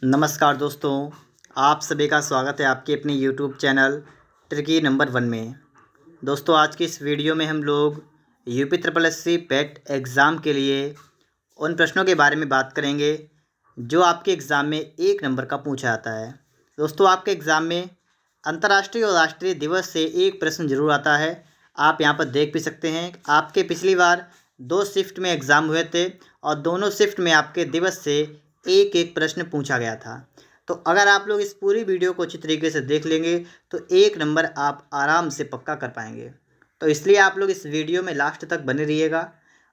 नमस्कार दोस्तों, आप सभी का स्वागत है आपके अपने YouTube चैनल ट्रिकी नंबर 1 में। दोस्तों, आज की इस वीडियो में हम लोग यूपी ट्रिपल एस सी पेट एग्ज़ाम के लिए उन प्रश्नों के बारे में बात करेंगे जो आपके एग्ज़ाम में 1 नंबर का पूछा जाता है। दोस्तों, आपके एग्ज़ाम में अंतर्राष्ट्रीय और राष्ट्रीय दिवस से एक प्रश्न जरूर आता है। आप यहाँ पर देख भी सकते हैं, आपके पिछली बार 2 शिफ्ट में एग्ज़ाम हुए थे और दोनों शिफ्ट में आपके दिवस से एक एक प्रश्न पूछा गया था। तो अगर आप लोग इस पूरी वीडियो को अच्छी तरीके से देख लेंगे तो 1 नंबर आप आराम से पक्का कर पाएंगे। तो इसलिए आप लोग इस वीडियो में लास्ट तक बने रहिएगा।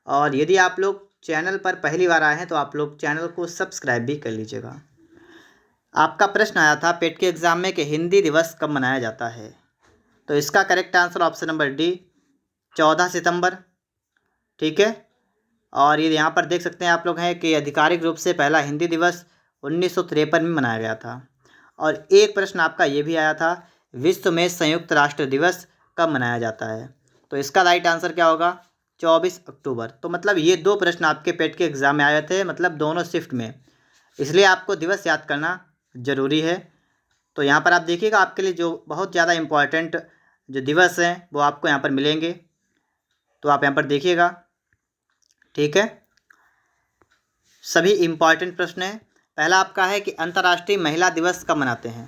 और यदि आप लोग चैनल पर पहली बार आए हैं तो आप लोग चैनल को सब्सक्राइब भी कर लीजिएगा। आपका प्रश्न आया था पेट के एग्ज़ाम में कि हिंदी दिवस कब मनाया जाता है। तो इसका correct answer option number D 14 सितंबर। ठीक है। और ये यहाँ पर देख सकते हैं आप लोग हैं कि आधिकारिक रूप से पहला हिंदी दिवस 1953 में मनाया गया था। और एक प्रश्न आपका ये भी आया था, विश्व में संयुक्त राष्ट्र दिवस कब मनाया जाता है। तो इसका राइट आंसर क्या होगा, 24 अक्टूबर। तो मतलब ये 2 प्रश्न आपके पेट के एग्ज़ाम में आए थे, मतलब दोनों शिफ्ट में, इसलिए आपको दिवस याद करना ज़रूरी है। तो यहाँ पर आप देखिएगा, आपके लिए जो बहुत ज़्यादा इम्पॉर्टेंट जो दिवस हैं वो आपको यहाँ पर मिलेंगे, तो आप यहाँ पर देखिएगा। ठीक है, सभी इम्पॉर्टेंट प्रश्न हैं। पहला आपका है कि अंतर्राष्ट्रीय महिला दिवस कब मनाते हैं।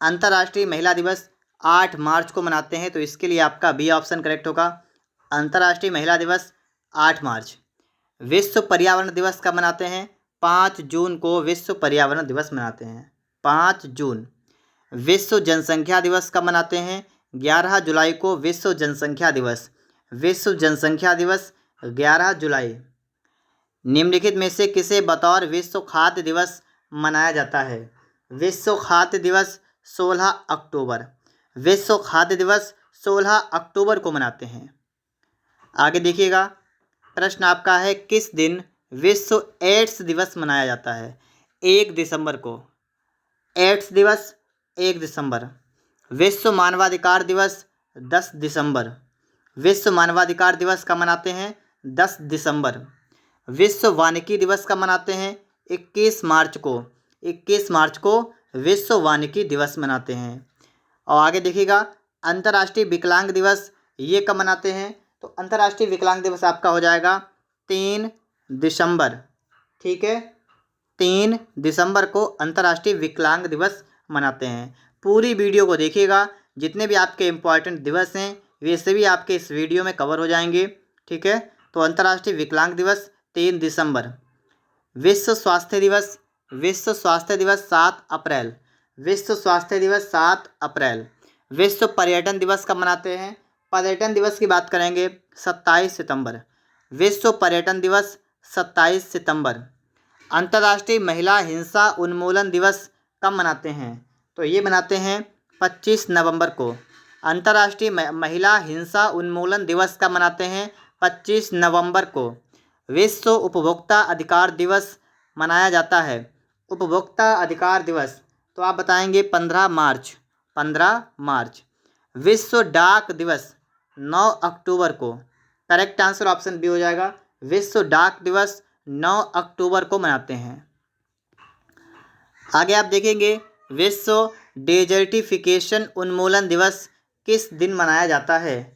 अंतर्राष्ट्रीय महिला दिवस 8 मार्च को मनाते हैं, तो इसके लिए आपका बी ऑप्शन करेक्ट होगा। अंतर्राष्ट्रीय महिला दिवस 8 मार्च। विश्व पर्यावरण दिवस कब मनाते हैं। 5 जून को विश्व पर्यावरण दिवस मनाते हैं, 5 जून। विश्व जनसंख्या दिवस कब मनाते हैं। 11 जुलाई को विश्व जनसंख्या दिवस। विश्व जनसंख्या दिवस 11 जुलाई। निम्नलिखित में से किसे बतौर विश्व खाद्य दिवस मनाया जाता है। विश्व खाद्य दिवस 16 अक्टूबर। विश्व खाद्य दिवस 16 अक्टूबर को मनाते हैं। आगे देखिएगा, प्रश्न आपका है किस दिन विश्व एड्स दिवस मनाया जाता है। 1 दिसंबर को एड्स दिवस 1 दिसंबर। विश्व मानवाधिकार दिवस 10 दिसंबर। विश्व मानवाधिकार दिवस कब मनाते हैं, 10 दिसंबर। विश्व वानिकी दिवस कब मनाते हैं, 21 मार्च को। 21 मार्च को विश्व वानिकी दिवस मनाते हैं। और आगे देखिएगा, अंतर्राष्ट्रीय विकलांग दिवस ये कब मनाते हैं। तो अंतर्राष्ट्रीय विकलांग दिवस आपका हो जाएगा 3 दिसंबर। ठीक है, 3 दिसंबर को अंतर्राष्ट्रीय विकलांग दिवस मनाते हैं। पूरी वीडियो को देखिएगा, जितने भी आपके इम्पॉर्टेंट दिवस हैं वे सभी आपके इस वीडियो में कवर हो जाएंगे। ठीक है, तो अंतर्राष्ट्रीय विकलांग दिवस 3 दिसंबर। विश्व स्वास्थ्य दिवस, विश्व स्वास्थ्य दिवस 7 अप्रैल। विश्व स्वास्थ्य दिवस 7 अप्रैल। विश्व पर्यटन दिवस कब मनाते हैं। पर्यटन दिवस की बात करेंगे 27 सितंबर। विश्व पर्यटन दिवस 27 सितंबर। अंतर्राष्ट्रीय महिला हिंसा उन्मूलन दिवस कब मनाते हैं। तो ये मनाते हैं 25 नवंबर को। अंतर्राष्ट्रीय महिला हिंसा उन्मूलन दिवस कब मनाते हैं, 25 नवंबर को। विश्व उपभोक्ता अधिकार दिवस मनाया जाता है। उपभोक्ता अधिकार दिवस तो आप बताएंगे 15 मार्च। 15 मार्च। विश्व डाक दिवस 9 अक्टूबर को। करेक्ट आंसर ऑप्शन बी हो जाएगा, विश्व डाक दिवस 9 अक्टूबर को मनाते हैं। आगे आप देखेंगे, विश्व डेजर्टिफिकेशन उन्मूलन दिवस किस दिन मनाया जाता है।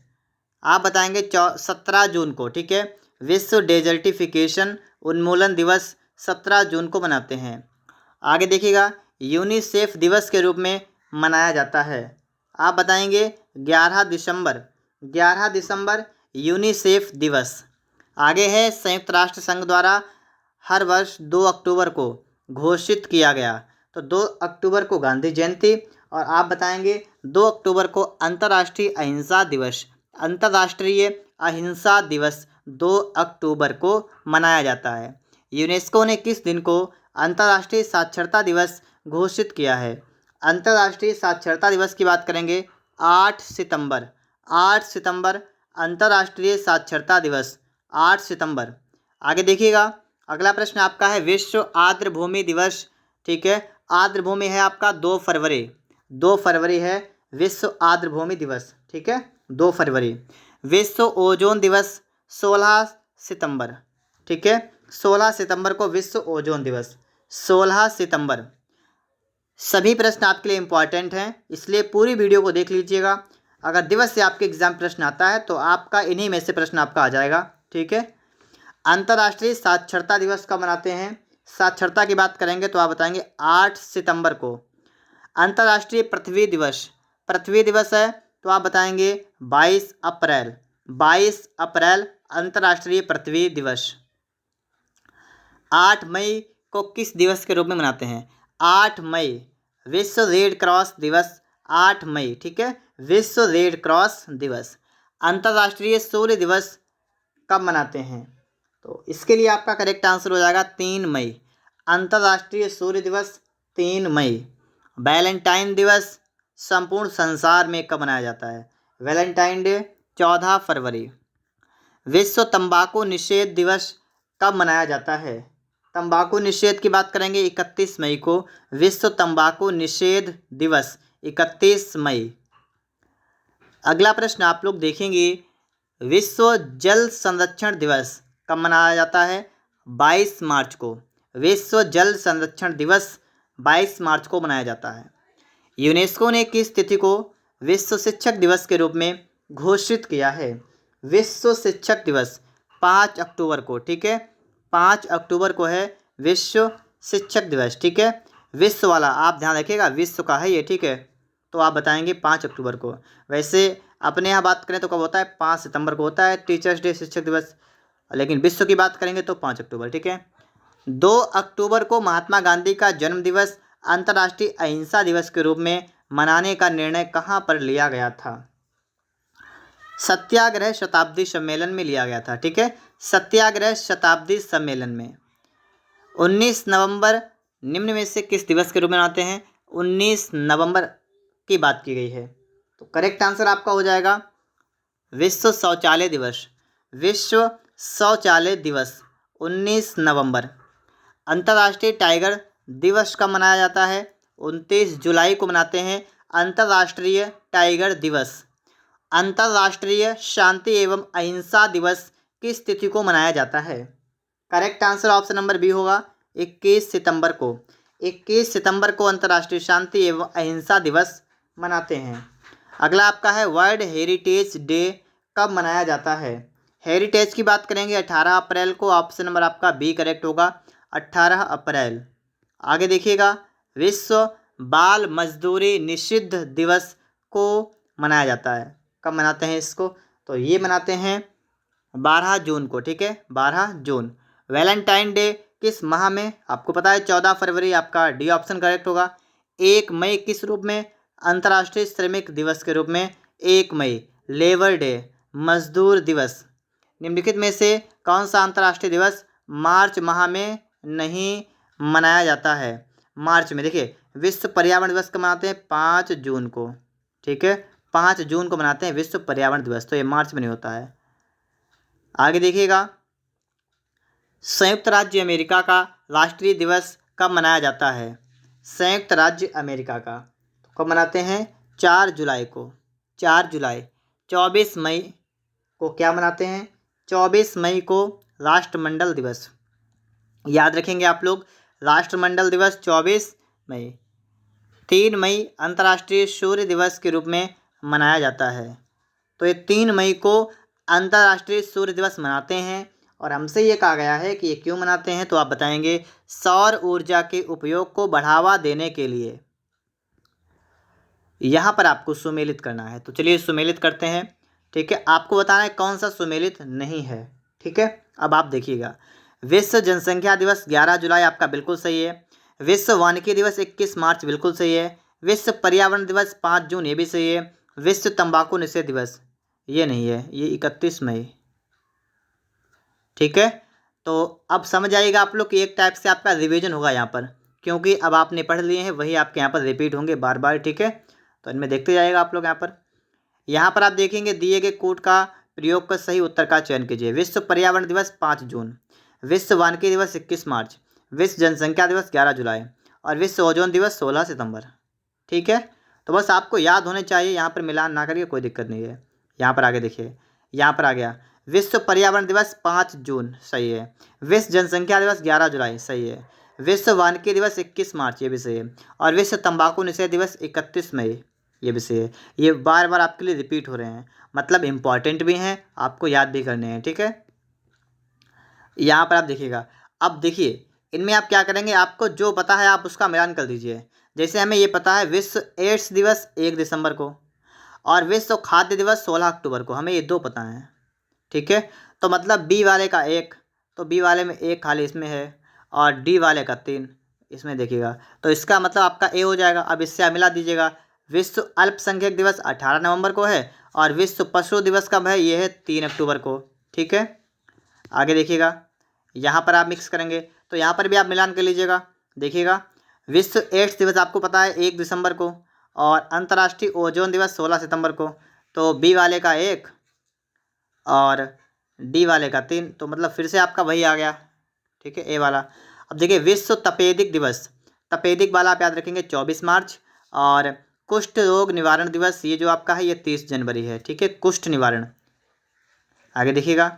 आप बताएंगे 17 जून को। ठीक है, विश्व डेजर्टिफिकेशन उन्मूलन दिवस 17 जून को मनाते हैं। आगे देखिएगा, यूनिसेफ दिवस के रूप में मनाया जाता है। आप बताएंगे 11 दिसंबर। 11 दिसंबर यूनिसेफ दिवस। आगे है, संयुक्त राष्ट्र संघ द्वारा हर वर्ष 2 अक्टूबर को घोषित किया गया। तो 2 अक्टूबर को गांधी जयंती। और आप बताएंगे 2 अक्टूबर को अंतर्राष्ट्रीय अहिंसा दिवस। अंतर्राष्ट्रीय अहिंसा दिवस 2 अक्टूबर को मनाया जाता है। यूनेस्को ने किस दिन को अंतर्राष्ट्रीय साक्षरता दिवस घोषित किया है। अंतर्राष्ट्रीय साक्षरता दिवस की बात करेंगे 8 सितंबर। 8 सितंबर अंतर्राष्ट्रीय साक्षरता दिवस, 8 सितंबर। आगे देखिएगा, अगला प्रश्न आपका है विश्व आर्द्रभूमि दिवस। ठीक है, आर्द्रभूमि है आपका 2 फरवरी। 2 फरवरी है विश्व आर्द्रभूमि दिवस। ठीक है, 2 फरवरी। विश्व ओजोन दिवस 16 सितंबर। ठीक है, 16 सितंबर को विश्व ओजोन दिवस, 16 सितंबर। सभी प्रश्न आपके लिए इम्पॉर्टेंट हैं, इसलिए पूरी वीडियो को देख लीजिएगा। अगर दिवस से आपके एग्जाम प्रश्न आता है तो आपका इन्हीं में से प्रश्न आपका आ जाएगा। ठीक है। अंतर्राष्ट्रीय साक्षरता दिवस कब मनाते हैं? साक्षरता की बात करेंगे तो आप बताएंगे 8 सितंबर को। अंतर्राष्ट्रीय पृथ्वी दिवस, पृथ्वी दिवस है तो आप बताएंगे 22 अप्रैल। 22 अप्रैल अंतर्राष्ट्रीय पृथ्वी दिवस। 8 मई को किस दिवस के रूप में मनाते हैं? 8 मई विश्व रेड क्रॉस दिवस। 8 मई, ठीक है, विश्व रेड क्रॉस दिवस। अंतर्राष्ट्रीय सूर्य दिवस कब मनाते हैं? तो इसके लिए आपका करेक्ट आंसर हो जाएगा 3 मई। अंतर्राष्ट्रीय सूर्य दिवस 3 मई। वैलेंटाइन दिवस संपूर्ण संसार में कब मनाया जाता है? वैलेंटाइन डे 14 फरवरी। विश्व तंबाकू निषेध दिवस कब मनाया जाता है? तंबाकू निषेध की बात करेंगे 31 मई को। विश्व तंबाकू निषेध दिवस 31 मई। अगला प्रश्न आप लोग देखेंगे, विश्व जल संरक्षण दिवस कब मनाया जाता है? 22 मार्च को। विश्व जल संरक्षण दिवस 22 मार्च को मनाया जाता है। यूनेस्को ने किस तिथि को विश्व शिक्षक दिवस के रूप में घोषित किया है? विश्व शिक्षक दिवस 5 अक्टूबर को। ठीक है, 5 अक्टूबर को है विश्व शिक्षक दिवस। ठीक है, विश्व वाला आप ध्यान रखिएगा, विश्व का है ये। ठीक है, तो आप बताएंगे 5 अक्टूबर को। वैसे अपने यहाँ बात करें तो कब होता है? 5 सितंबर को होता है टीचर्स डे, शिक्षक दिवस, लेकिन विश्व की बात करेंगे तो 5 अक्टूबर। ठीक है। 2 अक्टूबर को महात्मा गांधी का जन्म दिवस अंतर्राष्ट्रीय अहिंसा दिवस के रूप में मनाने का निर्णय कहाँ पर लिया गया था? सत्याग्रह शताब्दी सम्मेलन में लिया गया था। ठीक है, सत्याग्रह शताब्दी सम्मेलन में। 19 नवंबर निम्न में से किस दिवस के रूप में मनाते हैं? 19 नवंबर की बात की गई है, तो करेक्ट आंसर आपका हो जाएगा विश्व शौचालय दिवस। विश्व शौचालय दिवस 19 नवंबर। अंतर्राष्ट्रीय टाइगर दिवस कब मनाया जाता है? 29 जुलाई को मनाते हैं अंतर्राष्ट्रीय टाइगर दिवस। अंतर्राष्ट्रीय शांति एवं अहिंसा दिवस किस तिथि को मनाया जाता है? Correct answer option number B होगा 21 सितंबर को। 21 सितंबर को अंतर्राष्ट्रीय शांति एवं अहिंसा दिवस मनाते हैं। अगला आपका है वर्ल्ड हेरिटेज डे कब मनाया जाता है? हेरिटेज की बात करेंगे 18 अप्रैल को। ऑप्शन नंबर आपका बी करेक्ट होगा, 18 अप्रैल। आगे देखिएगा, विश्व बाल मजदूरी निषिद्ध दिवस को मनाया जाता है। कब मनाते हैं इसको? तो ये मनाते हैं 12 जून को। ठीक है, 12 जून। वैलेंटाइन डे किस माह में? आपको पता है 14 फरवरी, आपका डी ऑप्शन करेक्ट होगा। 1 मई किस रूप में? अंतर्राष्ट्रीय श्रमिक दिवस के रूप में 1 मई। लेबर डे मजदूर दिवस। निम्नलिखित में से कौन सा अंतर्राष्ट्रीय दिवस मार्च माह में नहीं मनाया जाता है? मार्च में देखिए, विश्व पर्यावरण दिवस कब मनाते हैं? 5 जून को। ठीक है, 5 जून को मनाते हैं विश्व पर्यावरण दिवस, तो ये मार्च में नहीं होता है। आगे देखिएगा, संयुक्त राज्य अमेरिका का राष्ट्रीय दिवस कब मनाया जाता है? संयुक्त राज्य अमेरिका का कब मनाते हैं? 4 जुलाई को। 4 जुलाई। 24 मई को क्या मनाते हैं? 24 मई को राष्ट्रमंडल दिवस। याद रखेंगे आप लोग, राष्ट्रमंडल दिवस 24 मई। 3 मई अंतर्राष्ट्रीय सूर्य दिवस के रूप में मनाया जाता है। तो ये 3 मई को अंतर्राष्ट्रीय सूर्य दिवस मनाते हैं। और हमसे ये कहा गया है कि ये क्यों मनाते हैं, तो आप बताएंगे सौर ऊर्जा के उपयोग को बढ़ावा देने के लिए। यहाँ पर आपको सुमेलित करना है, तो चलिए सुमेलित करते हैं। ठीक है, आपको बताना है कौन सा सुमेलित नहीं है। ठीक है, अब आप देखिएगा, विश्व जनसंख्या दिवस 11 जुलाई आपका बिल्कुल सही है। विश्व वानिकी दिवस 21 मार्च बिल्कुल सही है। विश्व पर्यावरण दिवस 5 जून ये भी सही है। विश्व तंबाकू निषेध दिवस ये नहीं है, ये 31 मई। ठीक है, तो अब समझ आएगा आप लोग कि एक टाइप से आपका रिवीजन होगा यहाँ पर, क्योंकि अब आपने पढ़ लिए हैं वही आपके यहाँ पर रिपीट होंगे बार बार। ठीक है, तो इनमें देखते जाइएगा आप लोग। यहाँ पर आप देखेंगे दिए गए कोड का प्रयोग कर सही उत्तर का चयन कीजिए। विश्व पर्यावरण दिवस 5 जून, विश्व वानिकी दिवस 21 मार्च, विश्व जनसंख्या दिवस 11 जुलाई और विश्व ओजोन दिवस 16 सितंबर। ठीक है, तो बस आपको याद होने चाहिए, यहाँ पर मिलान ना करिए, कोई दिक्कत नहीं है। यहाँ पर आगे देखिए, यहाँ पर आ गया विश्व पर्यावरण दिवस 5 जून सही है। विश्व जनसंख्या दिवस 11 जुलाई सही है। विश्व वानिकी दिवस 21 मार्च, ये भी सही है। और विश्व तंबाकू निषेध दिवस 31 मई, ये भी सही है। ये बार बार आपके लिए रिपीट हो रहे हैं, मतलब इम्पॉर्टेंट भी हैं, आपको याद भी करने हैं, ठीक है। यहाँ पर आप देखिएगा, अब देखिए इनमें आप क्या करेंगे, आपको जो पता है आप उसका मिलान कर दीजिए। जैसे हमें ये पता है विश्व एड्स दिवस 1 दिसंबर को और विश्व खाद्य दिवस 16 अक्टूबर को, हमें ये 2 पता हैं, ठीक है। तो मतलब बी वाले का 1, तो बी वाले में 1 खाली इसमें है, और डी वाले का 3 इसमें देखिएगा, तो इसका मतलब आपका ए हो जाएगा। अब इससे आप मिला दीजिएगा, विश्व अल्पसंख्यक दिवस 18 नवंबर को है और विश्व पशु दिवस कब है, ये है 3 अक्टूबर को, ठीक है। आगे देखिएगा, यहाँ पर आप मिक्स करेंगे तो यहाँ पर भी आप मिलान कर लीजिएगा। देखिएगा, विश्व एड्स दिवस आपको पता है 1 दिसंबर को और अंतर्राष्ट्रीय ओजोन दिवस 16 सितंबर को, तो बी वाले का 1 और डी वाले का 3, तो मतलब फिर से आपका वही आ गया, ठीक है, ए वाला। अब देखिए विश्व तपेदिक दिवस, तपेदिक वाला आप याद रखेंगे 24 मार्च, और कुष्ठ रोग निवारण दिवस ये जो आपका है ये 30 जनवरी है, ठीक है, कुष्ठ निवारण। आगे देखिएगा,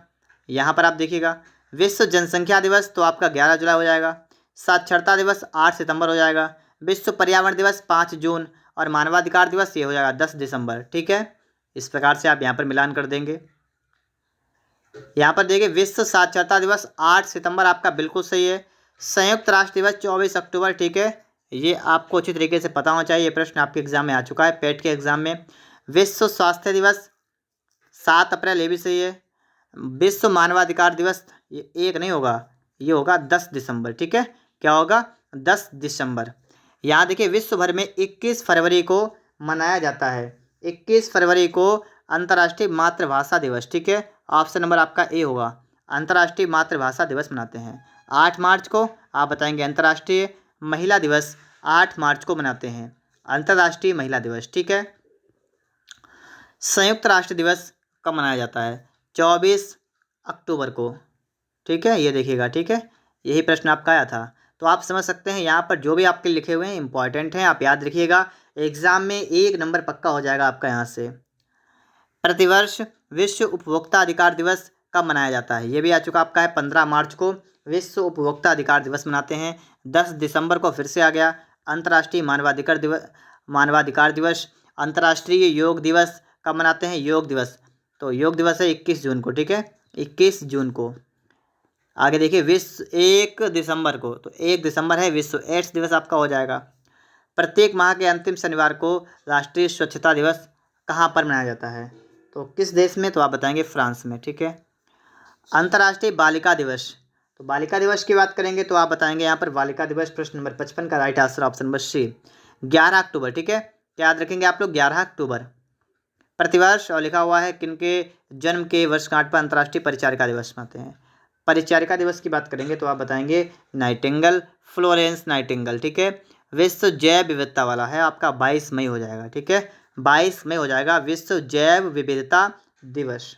यहाँ पर आप देखिएगा विश्व जनसंख्या दिवस तो आपका 11 जुलाई हो जाएगा, साक्षरता दिवस 8 सितंबर हो जाएगा, विश्व पर्यावरण दिवस 5 जून और मानवाधिकार दिवस ये हो जाएगा 10 दिसंबर, ठीक है। इस प्रकार से आप यहाँ पर मिलान कर देंगे। यहाँ पर देखिए विश्व साक्षरता दिवस 8 सितंबर आपका बिल्कुल सही है। संयुक्त राष्ट्र दिवस 24 अक्टूबर, ठीक है, ये आपको अच्छी तरीके से पता होना चाहिए, ये प्रश्न आपके एग्जाम में आ चुका है, पेट के एग्जाम में। विश्व स्वास्थ्य दिवस 7 अप्रैल, ये भी सही है। विश्व मानवाधिकार दिवस ये 1 नहीं होगा, ये होगा 10 दिसंबर, ठीक है, क्या होगा 10 दिसंबर। यहाँ देखिए विश्व भर में 21 फरवरी को मनाया जाता है, 21 फरवरी को अंतर्राष्ट्रीय मातृभाषा दिवस, ठीक है, ऑप्शन नंबर आपका ए होगा, अंतर्राष्ट्रीय मातृभाषा दिवस मनाते हैं। 8 मार्च को आप बताएंगे अंतर्राष्ट्रीय महिला दिवस, 8 मार्च को मनाते हैं अंतर्राष्ट्रीय महिला दिवस, ठीक है। संयुक्त राष्ट्र दिवस कब मनाया जाता है, 24 अक्टूबर को, ठीक है, ये देखिएगा, ठीक है, यही प्रश्न आपका आया था। तो आप समझ सकते हैं यहाँ पर जो भी आपके लिखे हुए हैं इंपॉर्टेंट हैं, आप याद रखिएगा, एग्जाम में 1 नंबर पक्का हो जाएगा आपका यहाँ से। प्रतिवर्ष विश्व उपभोक्ता अधिकार दिवस कब मनाया जाता है, ये भी आ चुका आपका है, 15 मार्च को विश्व उपभोक्ता अधिकार दिवस मनाते हैं। 10 दिसंबर को फिर से आ गया अंतर्राष्ट्रीय मानवाधिकार दिवस। अंतर्राष्ट्रीय योग दिवस कब मनाते हैं, योग दिवस, तो योग दिवस है 21 जून को, ठीक है, 21 जून को। आगे देखिए विश्व 1 दिसंबर को, तो 1 दिसंबर है विश्व एड्स दिवस आपका हो जाएगा। प्रत्येक माह के अंतिम शनिवार को राष्ट्रीय स्वच्छता दिवस कहाँ पर मनाया जाता है, तो किस देश में, तो आप बताएंगे फ्रांस में, ठीक है। अंतर्राष्ट्रीय बालिका दिवस, तो बालिका दिवस की बात करेंगे तो आप बताएंगे यहाँ पर बालिका दिवस, प्रश्न नंबर 55 का right answer option number C 11 अक्टूबर, ठीक है, याद रखेंगे आप लोग 11 अक्टूबर। प्रतिवर्ष और लिखा हुआ है किनके जन्म के वर्षगांठ पर अंतर्राष्ट्रीय परिचारिका दिवस मनाते हैं। परिचारिका दिवस की बात करेंगे तो आप बताएंगे नाइटिंगेल, फ्लोरेंस नाइटिंगेल, ठीक है। विश्व जैव विविधता वाला है आपका 22 मई हो जाएगा, ठीक है, 22 मई हो जाएगा विश्व जैव विविधता दिवस।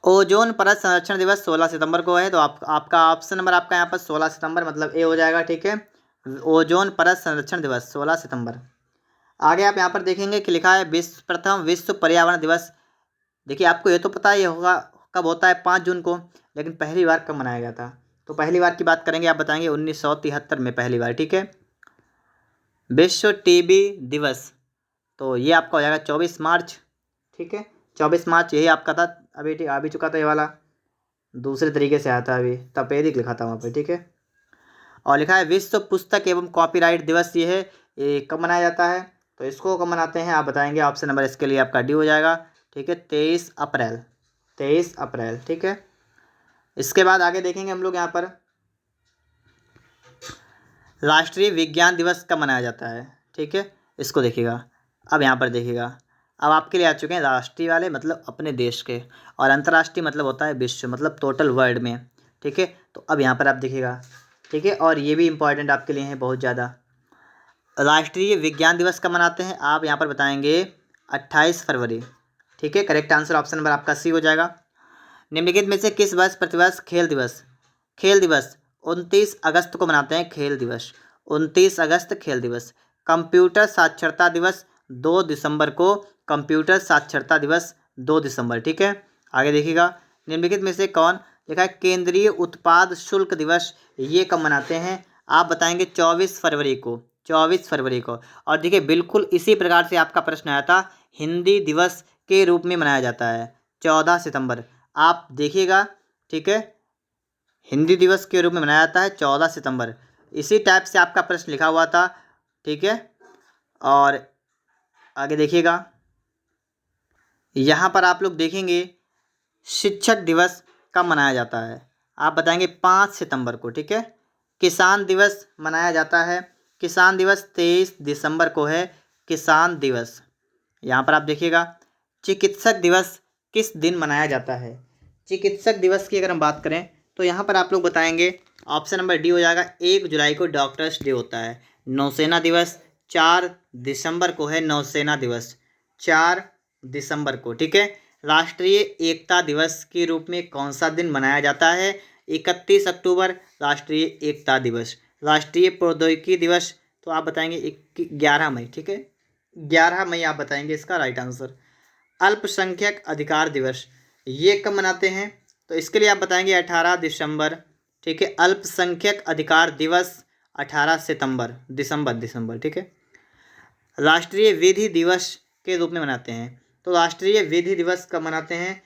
ओजोन परत संरक्षण दिवस 16 सितंबर को है, तो आपका ऑप्शन नंबर आपका यहाँ पर 16 सितंबर मतलब ए हो जाएगा, ठीक है, ओजोन परत संरक्षण दिवस 16 सितंबर। आगे आप यहाँ पर देखेंगे कि लिखा है प्रथम विश्व पर्यावरण दिवस। देखिए आपको ये तो पता ही होगा कब होता है, 5 जून को, लेकिन पहली बार कब मनाया गया था, तो पहली बार की बात करेंगे आप बताएंगे 1973 में पहली बार, ठीक है। विश्व टीबी दिवस, तो ये आपका हो जाएगा 24 मार्च, ठीक है, 24 मार्च यही आपका था, अभी आ भी चुका था ये वाला, दूसरे तरीके से आया था, अभी तपेदिक लिखा था वहाँ पे, ठीक है। और लिखा है विश्व पुस्तक एवं कॉपीराइट दिवस, ये है, ये कब मनाया जाता है, तो इसको कब मनाते हैं आप बताएंगे, ऑप्शन नंबर इसके लिए आपका डी हो जाएगा, ठीक है, 23 अप्रैल, 23 अप्रैल, ठीक है। इसके बाद आगे देखेंगे हम लोग यहाँ पर राष्ट्रीय विज्ञान दिवस कब मनाया जाता है, ठीक है, इसको देखिएगा। अब यहाँ पर देखिएगा, अब आपके लिए आ चुके हैं राष्ट्रीय वाले मतलब अपने देश के, और अंतर्राष्ट्रीय मतलब होता है विश्व, मतलब टोटल वर्ल्ड में, ठीक है। तो अब यहाँ पर आप देखिएगा, ठीक है, और ये भी इम्पॉर्टेंट आपके लिए है बहुत ज़्यादा। राष्ट्रीय विज्ञान दिवस कब मनाते हैं आप यहाँ पर बताएंगे 28 फरवरी, ठीक है, करेक्ट आंसर ऑप्शन नंबर आपका सी हो जाएगा। निम्नलिखित में से किस वर्ष प्रतिवर्ष खेल दिवस 29 अगस्त को मनाते हैं, खेल दिवस 29 अगस्त खेल दिवस। कंप्यूटर साक्षरता दिवस 2 दिसंबर को, कंप्यूटर साक्षरता दिवस 2 दिसंबर, ठीक है। आगे देखिएगा निम्नलिखित में से कौन लिखा है केंद्रीय उत्पाद शुल्क दिवस, ये कब मनाते हैं? आप बताएंगे 24 फरवरी को, 24 फरवरी को। और देखिए बिल्कुल इसी प्रकार से आपका प्रश्न आया था, हिंदी दिवस के रूप में मनाया जाता है 14 सितंबर। आप देखिएगा, ठीक है, हिंदी दिवस के रूप में मनाया जाता है 14 सितंबर। इसी टाइप से आपका प्रश्न लिखा हुआ था, ठीक है। और आगे देखिएगा, यहाँ पर आप लोग देखेंगे शिक्षक दिवस कब मनाया जाता है? आप बताएंगे 5 सितंबर को, ठीक है। किसान दिवस मनाया जाता है, किसान दिवस 23 दिसंबर को है किसान दिवस। यहाँ पर आप देखिएगा चिकित्सक दिवस किस दिन मनाया जाता है? चिकित्सक दिवस की अगर हम बात करें तो यहाँ पर आप लोग बताएंगे ऑप्शन नंबर डी हो जाएगा, 1 जुलाई को डॉक्टर्स डे होता है। नौसेना दिवस 4 दिसंबर को है नौसेना दिवस, 4 दिसंबर को, ठीक है। राष्ट्रीय एकता दिवस के रूप में कौन सा दिन मनाया जाता है? 31 अक्टूबर राष्ट्रीय एकता दिवस। राष्ट्रीय प्रौद्योगिकी दिवस तो आप बताएंगे 11 मई, ठीक है, 11 मई आप बताएंगे इसका राइट आंसर। अल्पसंख्यक अधिकार दिवस ये कब मनाते हैं? तो इसके लिए आप बताएंगे 18 दिसंबर, ठीक है। अल्पसंख्यक अधिकार दिवस 18 सितंबर, दिसंबर, ठीक है। राष्ट्रीय विधि दिवस के रूप में मनाते हैं तो राष्ट्रीय विधि दिवस कब मनाते हैं?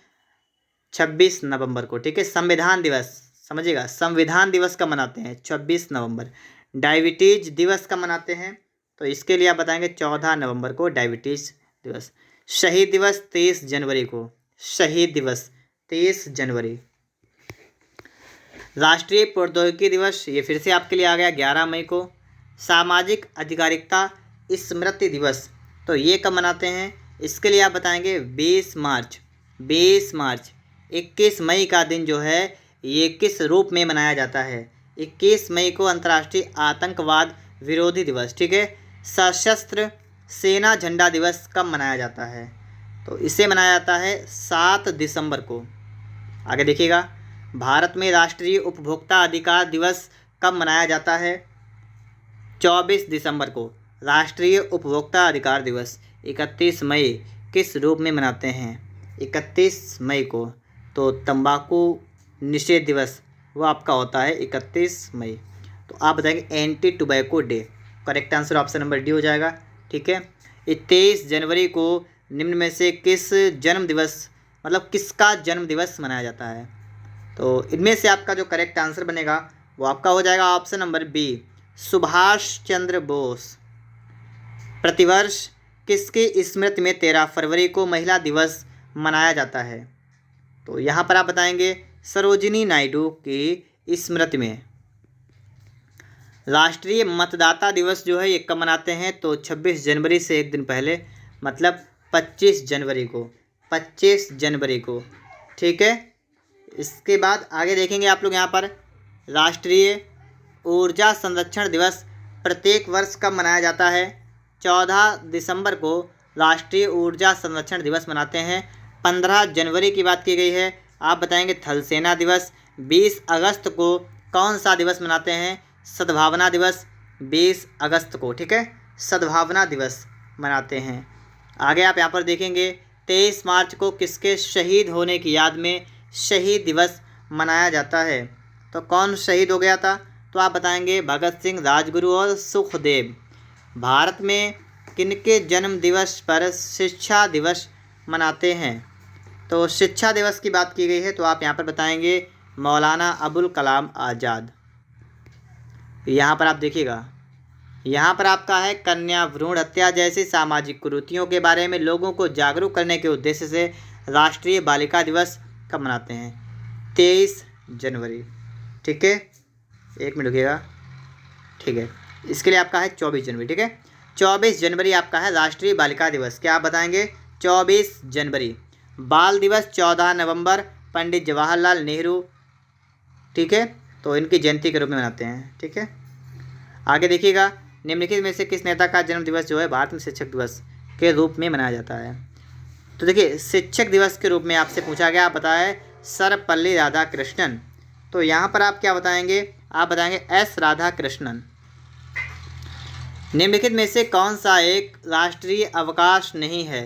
26 नवंबर को, ठीक है। संविधान दिवस, समझिएगा, संविधान दिवस कब मनाते हैं? 26 नवंबर। डायबिटीज दिवस कब मनाते हैं? तो इसके लिए आप बताएंगे 14 नवंबर को डायबिटीज दिवस। शहीद दिवस 23 जनवरी को, शहीद दिवस 23 जनवरी। राष्ट्रीय प्रौद्योगिकी दिवस ये फिर से आपके लिए आ गया 11 मई को। सामाजिक अधिकारिता स्मृति दिवस तो ये कब मनाते हैं? इसके लिए आप बताएंगे 20 मार्च, 20 मार्च। 21 मई का दिन जो है ये किस रूप में मनाया जाता है? 21 मई को अंतर्राष्ट्रीय आतंकवाद विरोधी दिवस, ठीक है। सशस्त्र सेना झंडा दिवस कब मनाया जाता है? तो इसे मनाया जाता है 7 दिसंबर को। आगे देखिएगा, भारत में राष्ट्रीय उपभोक्ता अधिकार दिवस कब मनाया जाता है? 24 दिसंबर को राष्ट्रीय उपभोक्ता अधिकार दिवस। 31 मई किस रूप में मनाते हैं? 31 मई को तो तंबाकू निषेध दिवस वो आपका होता है 31 मई। तो आप बताएंगे anti tobacco day, correct answer option number D हो जाएगा, ठीक है। 23 जनवरी को निम्न में से किस जन्म दिवस, मतलब किसका जन्म दिवस मनाया जाता है? तो इनमें से आपका जो करेक्ट आंसर बनेगा वो आपका हो जाएगा option number B, Subhash Chandra Bose. प्रतिवर्ष किसकी स्मृति में 13 फरवरी को महिला दिवस मनाया जाता है? तो यहाँ पर आप बताएंगे सरोजिनी नायडू की स्मृति में। राष्ट्रीय मतदाता दिवस जो है ये कब मनाते हैं? तो 26 जनवरी से एक दिन पहले, मतलब 25 जनवरी को, 25 जनवरी को, ठीक है। इसके बाद आगे देखेंगे आप लोग यहाँ पर राष्ट्रीय ऊर्जा संरक्षण दिवस प्रत्येक वर्ष कब मनाया जाता है? 14 दिसंबर को राष्ट्रीय ऊर्जा संरक्षण दिवस मनाते हैं। 15 जनवरी की बात की गई है, आप बताएंगे थल सेना दिवस। 20 अगस्त को कौन सा दिवस मनाते हैं? सद्भावना दिवस, 20 अगस्त को, ठीक है, सद्भावना दिवस मनाते हैं। आगे आप यहाँ पर देखेंगे 23 मार्च को किसके शहीद होने की याद में शहीद दिवस मनाया जाता है? तो कौन शहीद हो गया था? तो आप बताएंगे भगत सिंह, राजगुरु और सुखदेव। भारत में किनके जन्म दिवस पर शिक्षा दिवस मनाते हैं? तो शिक्षा दिवस की बात की गई है तो आप यहाँ पर बताएंगे मौलाना अबुल कलाम आज़ाद। यहाँ पर आप देखिएगा, यहाँ पर आपका है कन्या भ्रूण हत्या जैसी सामाजिक कुरीतियों के बारे में लोगों को जागरूक करने के उद्देश्य से राष्ट्रीय बालिका दिवस कब मनाते हैं? 23 जनवरी, ठीक है, एक मिनट रुकिएगा, ठीक है। इसके लिए आपका है 24 जनवरी, ठीक है, 24 जनवरी आपका है राष्ट्रीय बालिका दिवस। क्या आप बताएंगे? 24 जनवरी। बाल दिवस 14 नवंबर पंडित जवाहरलाल नेहरू, ठीक है, तो इनकी जयंती के रूप में मनाते हैं, ठीक है। आगे देखिएगा, निम्नलिखित में से किस नेता का जन्म दिवस जो है भारत में शिक्षक दिवस के रूप में मनाया जाता है? तो देखिए शिक्षक दिवस के रूप में आपसे पूछा गया, आप बताएं सर्वपल्ली राधाकृष्णन। तो यहाँ पर आप क्या बताएंगे? आप बताएंगे एस राधाकृष्णन। निम्नलिखित में से कौन सा एक राष्ट्रीय अवकाश नहीं है?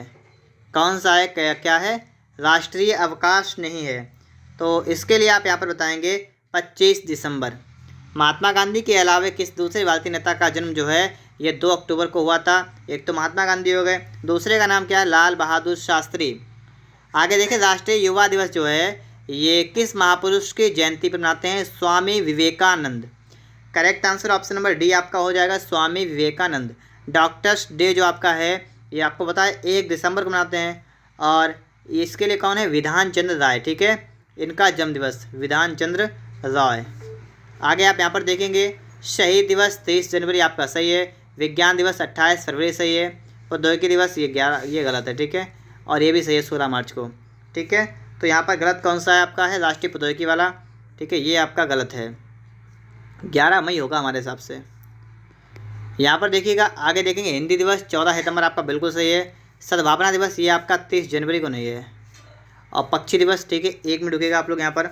कौन सा एक क्या है? राष्ट्रीय अवकाश नहीं है। तो इसके लिए आप यहाँ पर बताएंगे 25 दिसंबर। महात्मा गांधी के अलावा किस दूसरे भारतीय नेता का जन्म जो है ये 2 अक्टूबर को हुआ था? एक तो महात्मा गांधी हो गए, दूसरे का नाम क्या है? लाल बहादुर शास्त्री। आगे देखें, राष्ट्रीय युवा दिवस जो है ये किस महापुरुष की जयंती पर मनाते हैं? Swami Vivekananda. Correct answer option number D आपका हो जाएगा, स्वामी विवेकानंद। डॉक्टर्स डे जो आपका है ये आपको पता है 1 दिसंबर को मनाते हैं, और इसके लिए कौन है? विधान चंद्र राय, ठीक है, इनका जन्म दिवस विधान चंद्र राय। आगे आप यहाँ पर देखेंगे, शहीद दिवस 23 जनवरी आपका सही है, विज्ञान दिवस 28 फरवरी सही है, प्रौद्योगिकी दिवस ये 11, ये गलत है, ठीक है, और ये भी सही है 16 मार्च को, ठीक है। तो यहाँ पर गलत कौन सा है आपका? है राष्ट्रीय प्रौद्योगिकी वाला, ठीक है, ये आपका गलत है, 11 मई होगा हमारे हिसाब से। यहाँ पर देखिएगा, आगे देखेंगे, हिंदी दिवस 14 सितंबर आपका बिल्कुल सही है, सद्भावना दिवस ये आपका 30 जनवरी को नहीं है, और पक्षी दिवस, ठीक है, 1 मिनट रुकेगा आप लोग यहाँ पर,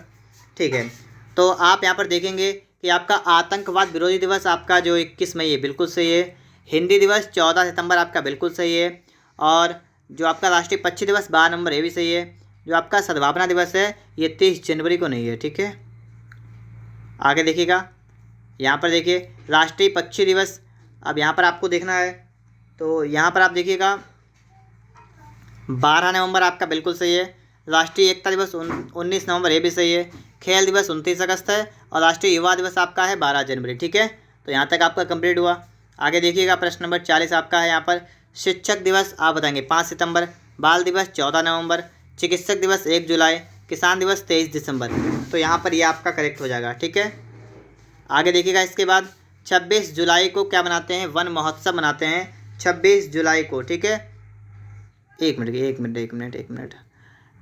ठीक है। तो आप यहाँ पर देखेंगे कि आपका आतंकवाद विरोधी दिवस आपका जो 21 मई है बिल्कुल सही है, हिंदी दिवस 14 सितंबर आपका बिल्कुल सही है, और जो आपका राष्ट्रीय पक्षी दिवस 12 नवंबर ये भी सही है, जो आपका सद्भावना दिवस है ये 30 जनवरी को नहीं है, ठीक है। आगे देखिएगा, यहाँ पर देखिए राष्ट्रीय पक्षी दिवस, अब यहाँ पर आपको देखना है, तो यहाँ पर आप देखिएगा 12 नवंबर आपका बिल्कुल सही है, राष्ट्रीय एकता दिवस 19 नवंबर ये भी सही है, खेल दिवस 29 अगस्त है, और राष्ट्रीय युवा दिवस आपका है 12 जनवरी, ठीक है। तो यहाँ तक आपका कंप्लीट हुआ। आगे देखिएगा, प्रश्न नंबर 40 आपका है यहाँ पर, शिक्षक दिवस आप बताएंगे 5 सितंबर, बाल दिवस 14 नवंबर, चिकित्सक दिवस 1 जुलाई, किसान दिवस 23 दिसंबर। तो यहाँ पर ये आपका करेक्ट हो जाएगा, ठीक है। आगे देखिएगा, इसके बाद 26 जुलाई को क्या मनाते हैं? वन महोत्सव मनाते हैं 26 जुलाई को, ठीक है। एक मिनट,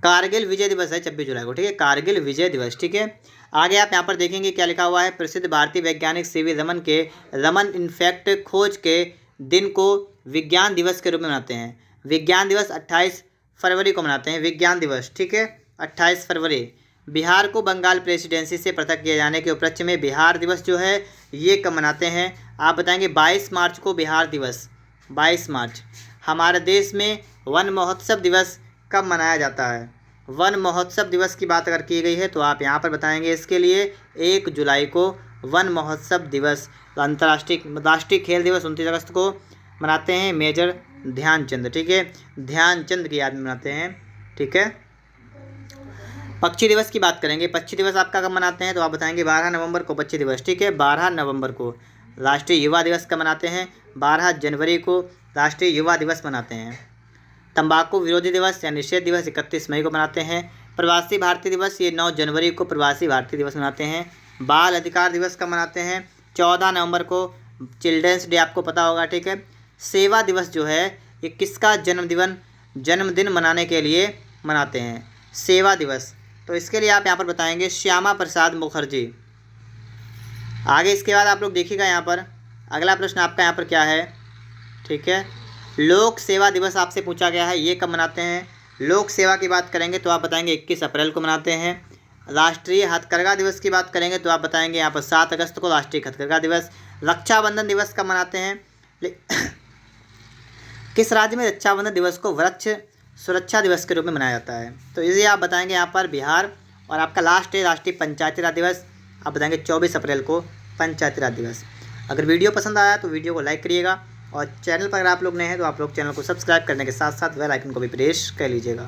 कारगिल विजय दिवस है 26 जुलाई को, ठीक है, कारगिल विजय दिवस, ठीक है। आगे आप यहाँ पर देखेंगे क्या लिखा हुआ है, प्रसिद्ध भारतीय वैज्ञानिक सीवी रमन के रमन इन्फेक्ट खोज के दिन को विज्ञान दिवस के रूप में मनाते हैं। विज्ञान दिवस 28 फरवरी को मनाते हैं, विज्ञान दिवस, ठीक है, 28 फरवरी। बिहार को बंगाल प्रेसिडेंसी से पृथक किए जाने के उपलक्ष्य में बिहार दिवस जो है ये कब मनाते हैं? आप बताएंगे 22 मार्च को बिहार दिवस, 22 मार्च। हमारे देश में वन महोत्सव दिवस कब मनाया जाता है? वन महोत्सव दिवस की बात अगर की गई है तो आप यहाँ पर बताएंगे इसके लिए 1 जुलाई को वन महोत्सव दिवस। राष्ट्रीय खेल दिवस 29 अगस्त को मनाते हैं, मेजर ध्यानचंद, ठीक है, ध्यानचंद की याद में मनाते हैं, ठीक है। पक्षी दिवस की बात करेंगे, पक्षी दिवस आपका कब मनाते हैं? तो आप बताएंगे 12 नवंबर को पक्षी दिवस, ठीक है, 12 नवंबर को। राष्ट्रीय युवा दिवस कब मनाते हैं? 12 जनवरी को राष्ट्रीय युवा दिवस मनाते हैं। तंबाकू विरोधी दिवस या निषेध दिवस 31 मई को मनाते हैं। प्रवासी भारतीय दिवस ये 9 जनवरी को प्रवासी भारतीय दिवस मनाते हैं। बाल अधिकार दिवस कब मनाते हैं? 14 नवंबर को चिल्ड्रंस डे आपको पता होगा, ठीक है। सेवा दिवस जो है ये किसका जन्मदिन मनाने के लिए मनाते हैं? सेवा दिवस। तो इसके लिए आप यहाँ पर बताएंगे श्यामा प्रसाद मुखर्जी। आगे इसके बाद आप लोग देखिएगा यहाँ पर अगला प्रश्न आपका यहाँ पर क्या है, ठीक है। लोक सेवा दिवस आपसे पूछा गया है, ये कब मनाते हैं? लोक सेवा की बात करेंगे तो आप बताएंगे 21 अप्रैल को मनाते हैं। राष्ट्रीय हथकरघा दिवस की बात करेंगे तो आप बताएंगे यहाँ पर 7 अगस्त को राष्ट्रीय हथकरघा दिवस। रक्षाबंधन दिवस कब मनाते हैं? किस राज्य में रक्षाबंधन दिवस को वृक्ष सुरक्षा दिवस के रूप में मनाया जाता है? तो इसे आप बताएंगे यहाँ पर बिहार। और आपका लास्ट है राष्ट्रीय पंचायती राज दिवस, आप बताएंगे 24 अप्रैल को पंचायती राज दिवस। अगर वीडियो पसंद आया तो वीडियो को लाइक करिएगा, और चैनल पर अगर आप लोग नए हैं तो आप लोग चैनल को सब्सक्राइब करने के साथ साथ बेल आइकन को भी प्रेस कर लीजिएगा।